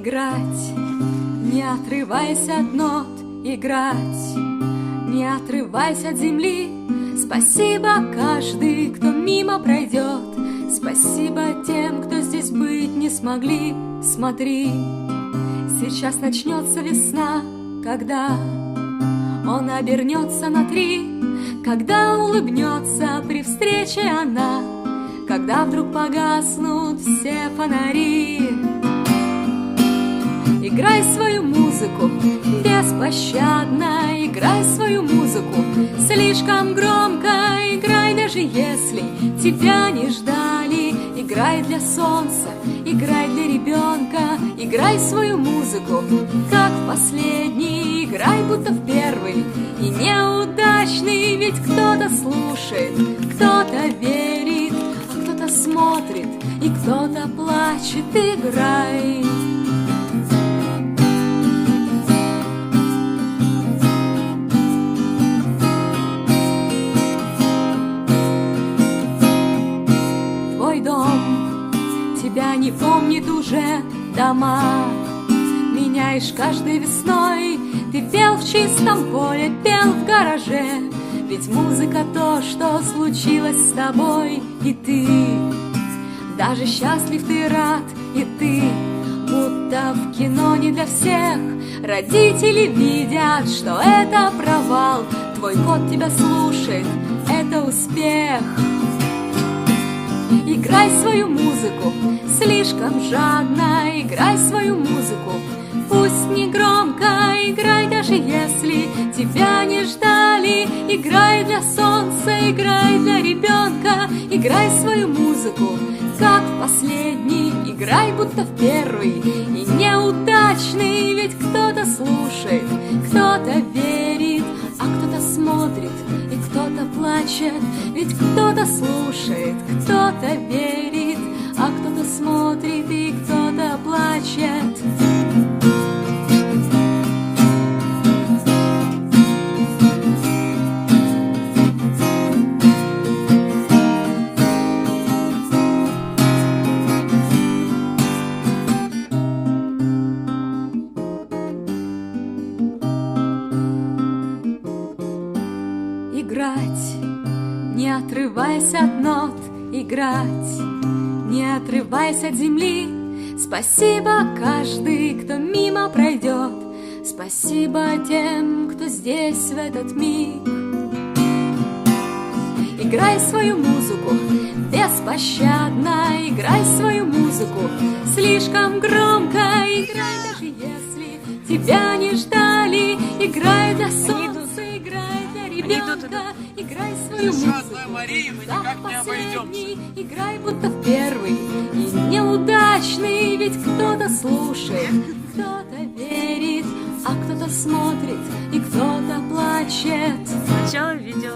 Играть, не отрываясь от нот, играть, не отрываясь от земли. Спасибо каждый, кто мимо пройдет, спасибо тем, кто здесь быть не смогли. Смотри, сейчас начнется весна, когда он обернется на 3, когда улыбнется при встрече она, когда вдруг погаснут все фонари. Играй свою музыку беспощадно, играй свою музыку слишком громко, играй даже если тебя не ждали. Играй для солнца, играй для ребенка, играй свою музыку, как в последний, играй будто в первый и неудачный, ведь кто-то слушает, кто-то верит, а кто-то смотрит и кто-то плачет. Играй. Дом тебя не помнит уже дома, меняешь каждой весной. Ты пел в чистом поле, пел в гараже, ведь музыка то, что случилось с тобой. И ты даже счастлив, ты рад, и ты будто в кино не для всех. Родители видят, что это провал, твой кот тебя слушает, это успех. Играй свою музыку слишком жадно, играй свою музыку, пусть не громко, играй даже если тебя не ждали. Играй для солнца, играй для ребенка, играй свою музыку, как в последний, играй будто в первый и неудачный, ведь кто-то слушает, кто-то верит, а кто-то смотрит и кто-то плачет, ведь кто-то слушает, кто-то верит, а кто-то смотрит и кто-то плачет. Играть, не отрываясь от нот, играть, не отрываясь от земли. Спасибо каждый, кто мимо пройдет, спасибо тем, кто здесь в этот миг. Играй свою музыку беспощадно, играй свою музыку слишком громко, играй даже если тебя не ждали. Играй для солнца, играй для ребенка, играй свою музыку, как последний, играй будто в первый и неудачный, ведь кто-то слушает, кто-то верит, а кто-то смотрит и кто-то плачет. Начало видео.